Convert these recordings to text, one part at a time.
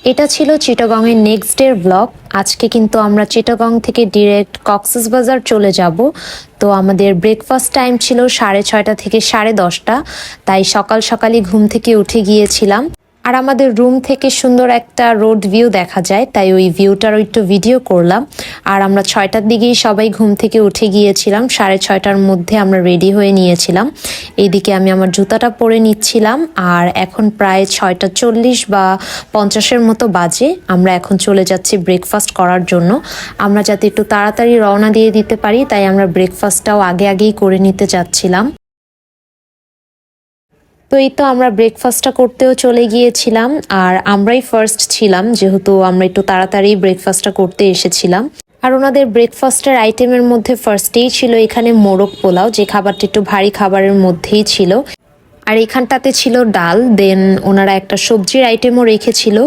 এটা ছিল চিটাগং এর নেক্সট ডে ব্লগ। আজকে কিন্তু আমরা চিটাগং থেকে ডিরেক্ট কক্সবাজার চলে যাব। তো আমাদের ব্রেকফাস্ট টাইম ছিল 6:30 থেকে 10:30, তাই সকাল সকালই ঘুম থেকে উঠে গিয়েছিলাম। আর আমাদের রুম থেকে সুন্দর একটা রোড ভিউ দেখা যায়, তাই ওই ভিউটারও একটু ভিডিও করলাম। আর আমরা 6টার দিকেই সবাই ঘুম থেকে উঠে গিয়েছিলাম, 6:30টার মধ্যে আমরা রেডি হয়ে নিয়েছিলাম। এইদিকে আমি আমার জুতাটা পরে নিচ্ছিলাম। আর এখন প্রায় 6:40 বা 50-এর মতো বাজে। আমরা এখন চলে যাচ্ছি ব্রেকফাস্ট করার জন্য। আমরা যাতে একটু তাড়াতাড়ি রওনা দিয়ে দিতে পারি, তাই আমরা ব্রেকফাস্টটাও আগেই করে নিতে চাচ্ছিলাম। তো এই তো আমরা ব্রেকফাস্টটা করতেও চলে গিয়েছিলাম। আর আমরাই ফার্স্ট ছিলাম, যেহেতু আমরা একটু তাড়াতাড়ি ব্রেকফাস্টটা করতে এসেছিলাম। আর ওনাদের ব্রেকফাস্টের আইটেমের মধ্যে ফার্স্টেই ছিল এখানে মোরগ পোলাও, যে খাবারটা একটু ভারী খাবারের মধ্যেই ছিল। আর এখানটাতে ছিল ডাল, দেন ওনারা একটা সবজির আইটেমও রেখেছিল।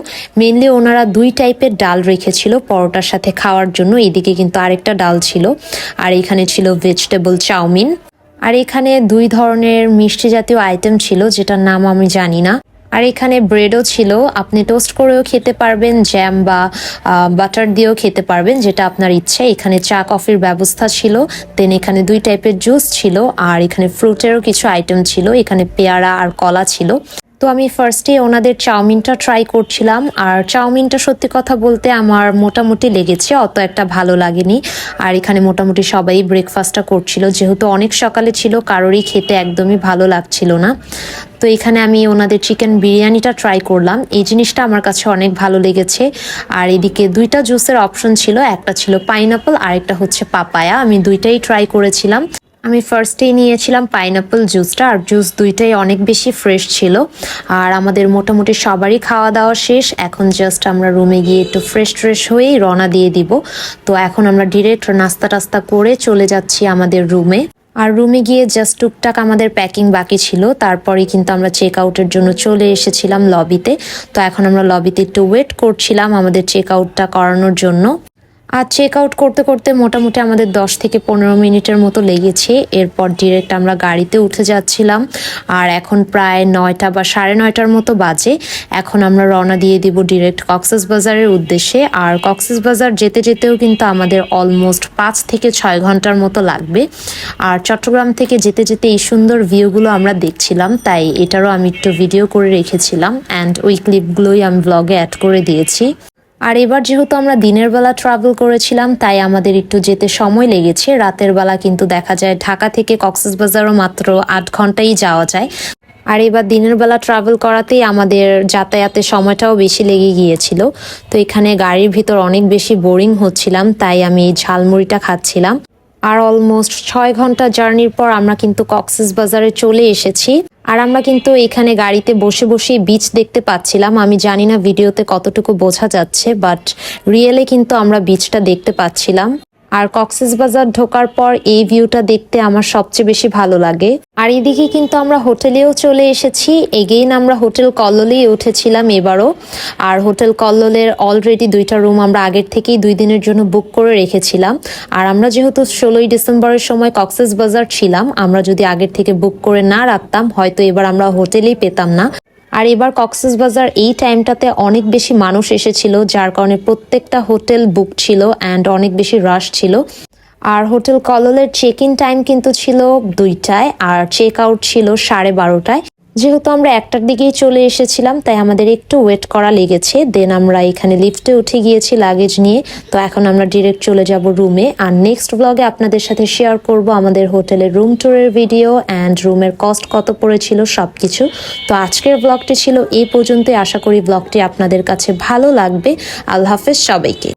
মেনলি ওনারা 2 টাইপের ডাল রেখেছিল পরোটার সাথে খাওয়ার জন্য। এইদিকে কিন্তু আরেকটা ডাল ছিল। আর এখানে ছিল ভেজিটেবল চাউমিন। আর এখানে 2 ধরনের মিষ্টি জাতীয় আইটেম ছিল, যেটার নাম আমি জানি না। আর এখানে ব্রেডও ছিল, আপনি টোস্ট করেও খেতে পারবেন, জ্যাম বা বাটার দিয়েও খেতে পারবেন, যেটা আপনার ইচ্ছে। এখানে চা কফির ব্যবস্থা ছিল। দেন এখানে 2 টাইপের জুস ছিল। আর এখানে ফ্রুটেরও কিছু আইটেম ছিল, এখানে পেয়ারা আর কলা ছিল। তো আমি ফার্স্টে ওনাদের চাউমিনটা ট্রাই করছিলাম। আর চাউমিনটা সত্যি কথা বলতে আমার মোটামুটি লেগেছে, অত একটা ভালো লাগেনি। আর এখানে মোটামুটি সবাই ব্রেকফাস্টটা করছিল, যেহেতু অনেক সকালে ছিল, কারোরই খেতে একদমই ভালো লাগছিল না। তো এখানে আমি ওনাদের চিকেন বিরিয়ানিটা ট্রাই করলাম, এই জিনিসটা আমার কাছে অনেক ভালো লেগেছে। আর এদিকে 2টা জুসের অপশন ছিল, একটা ছিল পাইনাপল আর একটা হচ্ছে পাপায়া। আমি 2টাই ট্রাই করেছিলাম। আমি ফার্স্টেই নিয়েছিলাম পাইনাপল জুসটা, আর জুস 2টাই অনেক বেশি ফ্রেশ ছিল। আর আমাদের মোটামুটি সবারই খাওয়া দাওয়া শেষ। এখন জাস্ট আমরা রুমে গিয়ে একটু ফ্রেশ হয়েই রওনা দিয়ে দিব। তো এখন আমরা ডিরেক্ট নাস্তা টাস্তা করে চলে যাচ্ছি আমাদের রুমে। আর রুমে গিয়ে জাস্ট টুকটাক আমাদের প্যাকিং বাকি ছিল, তারপরে কিন্তু আমরা চেক আউটের জন্য চলে এসেছিলাম লবিতে। তো এখন আমরা লবিতে একটু ওয়েট করছিলাম আমাদের চেক আউটটা করানোর জন্য। আর চেক আউট করতে করতে মোটামুটি আমাদের 10 থেকে 15 মিনিটের মতো লেগেছে। এরপর ডিরেক্ট আমরা গাড়িতে উঠে যাচ্ছিলাম। আর এখন প্রায় 9টা বা 9:30টার মতো বাজে। এখন আমরা রওনা দিয়ে দিব ডিরেক্ট কক্সবাজারের উদ্দেশ্যে। আর কক্সবাজার যেতে যেতেও কিন্তু আমাদের অলমোস্ট 5 থেকে 6 ঘন্টার মতো লাগবে। আর চট্টগ্রাম থেকে যেতে যেতে এই সুন্দর ভিউগুলো আমরা দেখছিলাম, তাই এটারও আমি একটু ভিডিও করে রেখেছিলাম। অ্যান্ড ওই ক্লিপগুলোই আমি ব্লগে অ্যাড করে দিয়েছি। আর এবার যেহেতু আমরা দিনের বেলা ট্রাভেল করেছিলাম, তাই আমাদের একটু যেতে সময় লেগেছে। রাতের বেলা কিন্তু দেখা যায় ঢাকা থেকে কক্সবাজারও মাত্র 8 ঘন্টাই যাওয়া যায়। আর এবার দিনের বেলা ট্রাভেল করাতেই আমাদের যাতায়াতের সময়টাও বেশি লেগে গিয়েছিল। তো এখানে গাড়ির ভিতর অনেক বেশি বোরিং হচ্ছিলাম, তাই আমি এই ঝালমুড়িটা খাচ্ছিলাম। আর অলমোস্ট 6 ঘন্টা জার্নির পর আমরা কিন্তু কক্সবাজারে চলে এসেছি। আর আমরা কিন্তু এখানে গাড়িতে বসে বসে বিচ দেখতে পাচ্ছিলাম। আমি জানি না ভিডিওতে কতটুকু বোঝা যাচ্ছে, বাট রিয়েলে কিন্তু আমরা বিচটা দেখতে পাচ্ছিলাম। আর কক্সবাজার ঢোকার পর এই ভিউটা দেখতে আমার সবচেয়ে বেশি ভালো লাগে। আর এদিকে কিন্তু আমরা হোটেলেও চলে এসেছি। এগেইন আমরা হোটেল কল্লোলেই উঠেছিলাম এবারও। আর হোটেল কল্লোলের অলরেডি 2টা রুম আমরা আগের থেকেই 2 দিনের জন্য বুক করে রেখেছিলাম। আর আমরা যেহেতু 16ই ডিসেম্বরের সময় কক্সবাজার ছিলাম, আমরা যদি আগের থেকে বুক করে না রাখতাম, হয়তো এবার আমরা হোটেলেই পেতাম না। আর এবার কক্সবাজার এই টাইমটাতে অনেক বেশি মানুষ এসেছিল, যার কারণে প্রত্যেকটা হোটেল বুক ছিল অ্যান্ড অনেক বেশি রাশ ছিল। আর হোটেল কল্লোলের চেক ইন টাইম কিন্তু ছিল 2টায়, আর চেক আউট ছিল 12:30টায়। যেহেতু আমরা 1টার দিকেই চলে এসেছিলাম, তাই আমাদের একটু ওয়েট করা লেগেছে। দেন আমরা এখানে লিফটে উঠে গিয়েছি লাগেজ নিয়ে। তো এখন আমরা ডিরেক্ট চলে যাব রুমে। আর নেক্সট ব্লগে আপনাদের সাথে শেয়ার করব আমাদের হোটেলের রুম ট্যুরের ভিডিও অ্যান্ড রুমের কস্ট কত পড়েছিল সবকিছু। তো আজকের ব্লগটি ছিল এই পর্যন্তই। আশা করি ব্লগটি আপনাদের কাছে ভালো লাগবে। আল্লাহ হাফেজ সবাইকে।